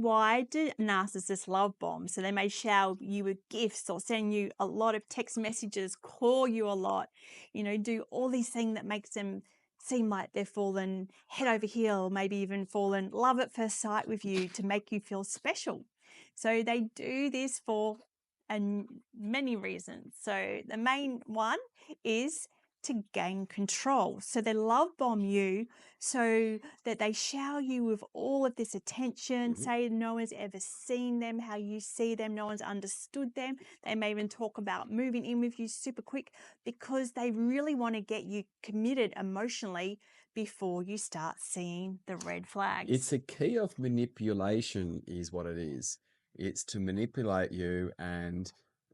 Why do narcissists love bomb? So they may shower you with gifts or send you a lot of text messages, call you a lot, do all these things that makes them seem like they're fallen head over heel, maybe even fallen love at first sight with you to make you feel special. So they do this for many reasons. So the main one is to gain control. So they love bomb you so that they shower you with all of this attention, say no one's ever seen them, how you see them, no one's understood them. They may even talk about moving in with you super quick because they really want to get you committed emotionally before you start seeing the red flags. It's a key of manipulation is what it is. It's to manipulate you, and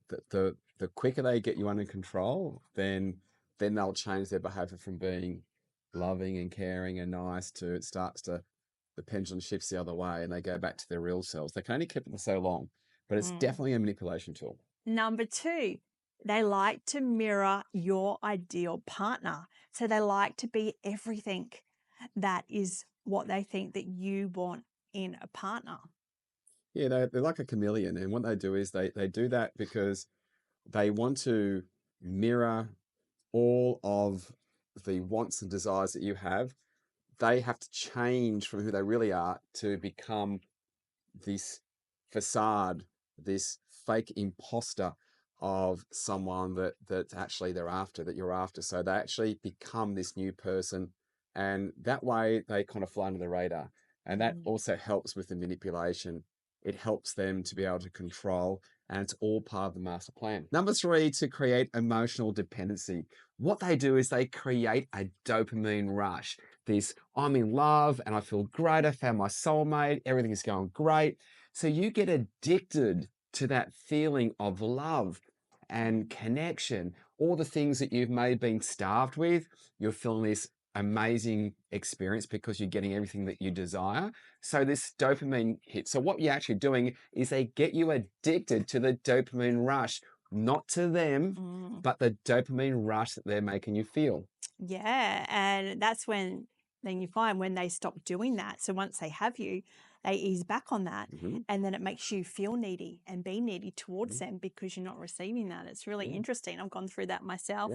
the quicker they get you under control, then they'll change their behavior from being loving and caring and nice to the pendulum shifts the other way and they go back to their real selves. They can only keep it for so long, but it's definitely a manipulation tool. Number 2, they like to mirror your ideal partner. So they like to be everything that is what they think that you want in a partner. Yeah, they're like a chameleon, and what they do is they do that because they want to mirror all of the wants and desires that you have. They have to change from who they really are to become this facade, this fake imposter of someone that actually that you're after. So they actually become this new person, and that way they kind of fly under the radar. And that also helps with the manipulation. It helps them to be able to control, and it's all part of the master plan. Number 3, to create emotional dependency. What they do is they create a dopamine rush. This, I'm in love and I feel great. I found my soulmate. Everything is going great. So you get addicted to that feeling of love and connection, all the things that you've maybe been starved with. You're feeling this amazing experience because you're getting everything that you desire. So this dopamine hit. So what you're actually doing is they get you addicted to the dopamine rush, not to them, but the dopamine rush that they're making you feel. Yeah, and that's when then you find when they stop doing that. So once they have you, they ease back on that, and then it makes you feel needy and be needy towards them because you're not receiving that. It's really interesting. I've gone through that myself,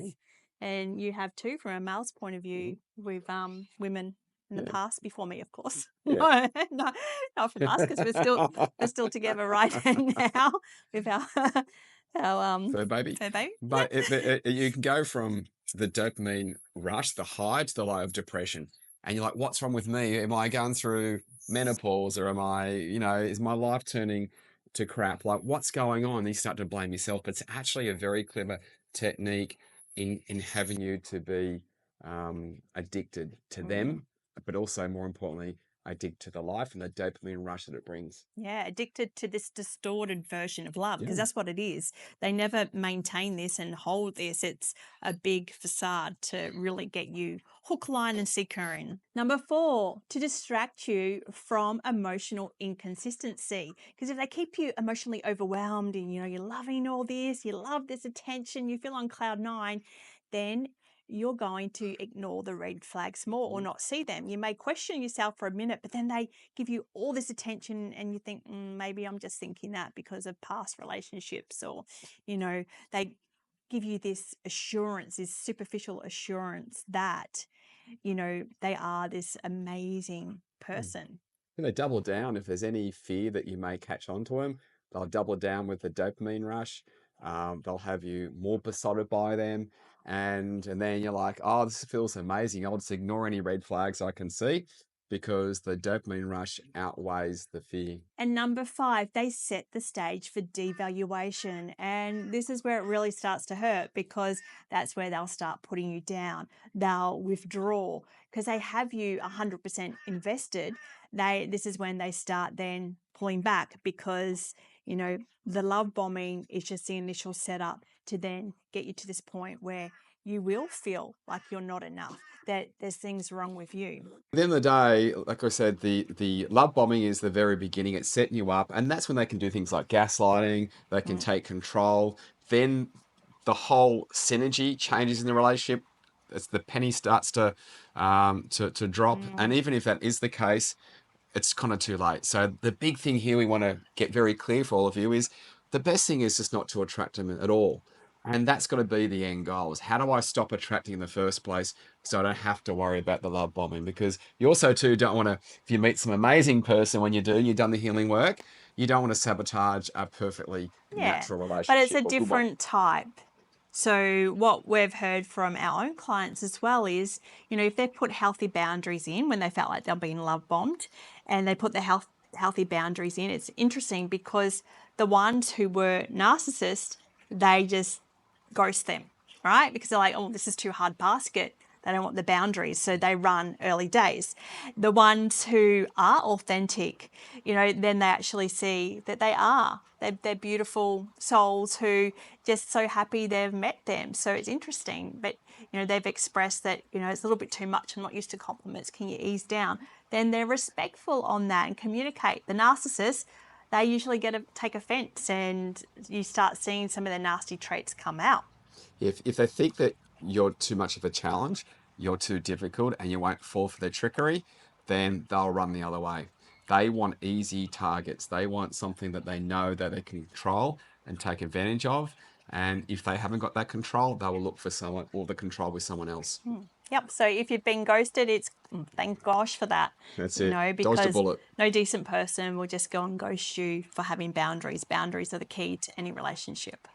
and you have too, from a male's point of view, with women in the past before me, of course. Yeah. No, not from us because we're still together right now with our Fur baby. fur baby. But you can go from the dopamine rush, the high, to the low of depression. And you're like, what's wrong with me? Am I going through menopause, or am I, is my life turning to crap? Like, what's going on? And you start to blame yourself. But it's actually a very clever technique in having you to be addicted to them, but also more importantly, addicted to the life and the dopamine rush that it brings. Yeah, addicted to this distorted version of love, because Yeah. that's what it is. They never maintain this and hold this. It's a big facade to really get you hook, line, and sinker in. Number 4, to distract you from emotional inconsistency. Because if they keep you emotionally overwhelmed and you're loving all this, you love this attention, you feel on cloud 9, then you're going to ignore the red flags more or not see them. You may question yourself for a minute, but then they give you all this attention and you think, maybe I'm just thinking that because of past relationships, or, they give you this assurance, this superficial assurance that, they are this amazing person. And they double down if there's any fear that you may catch on to them. They'll double down with the dopamine rush. They'll have you more besotted by them, and then you're like, oh, this feels amazing. I'll just ignore any red flags I can see because the dopamine rush outweighs the fear. And number 5, they set the stage for devaluation. And this is where it really starts to hurt, because that's where they'll start putting you down. They'll withdraw because they have you 100% invested. This is when they start then pulling back, because, the love bombing is just the initial setup to then get you to this point where you will feel like you're not enough, that there's things wrong with you. At the end of the day, like I said, the love bombing is the very beginning. It's setting you up, and that's when they can do things like gaslighting. They can take control. Then the whole synergy changes in the relationship. As the penny starts to drop, and even if that is the case, it's kind of too late. So the big thing here we want to get very clear for all of you is the best thing is just not to attract them at all. And that's got to be the end goal is how do I stop attracting in the first place so I don't have to worry about the love bombing? Because you also too don't want to, if you meet some amazing person when you do, you've done the healing work, you don't want to sabotage a perfectly Yeah, natural but it's relationship a or good one. different type. So what we've heard from our own clients as well is, if they put healthy boundaries in when they felt like they're being love bombed and they put the healthy boundaries in, it's interesting because the ones who were narcissists, they just ghost them, right? Because they're like, oh, this is too hard basket. They don't want the boundaries, so they run early days. The ones who are authentic, then they actually see that they're beautiful souls who just so happy they've met them. So it's interesting, but they've expressed that it's a little bit too much. I'm not used to compliments. Can you ease down? Then they're respectful on that and communicate. The narcissists, they usually take offense, and you start seeing some of their nasty traits come out. If they think that you're too much of a challenge, you're too difficult, and you won't fall for their trickery, then they'll run the other way. They want easy targets. They want something that they know that they can control and take advantage of. And if they haven't got that control, they will look for someone or the control with someone else. Yep. So if you've been ghosted, it's thank gosh for that, That's it. Dodged a because bullet. no decent person will just go and ghost you for having boundaries. Boundaries are the key to any relationship.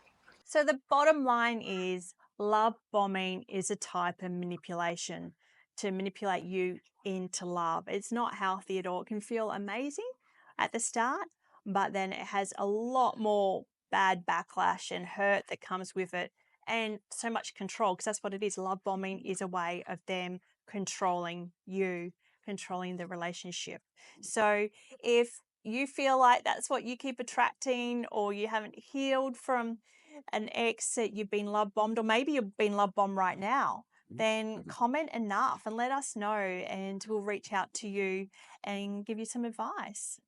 So the bottom line is love bombing is a type of manipulation to manipulate you into love. It's not healthy at all. It can feel amazing at the start, but then it has a lot more bad backlash and hurt that comes with it, and so much control, because that's what it is. Love bombing is a way of them controlling you, controlling the relationship. So if you feel like that's what you keep attracting, or you haven't healed from an ex that you've been love bombed, or maybe you've been love bombed right now, then comment enough and let us know, and we'll reach out to you and give you some advice.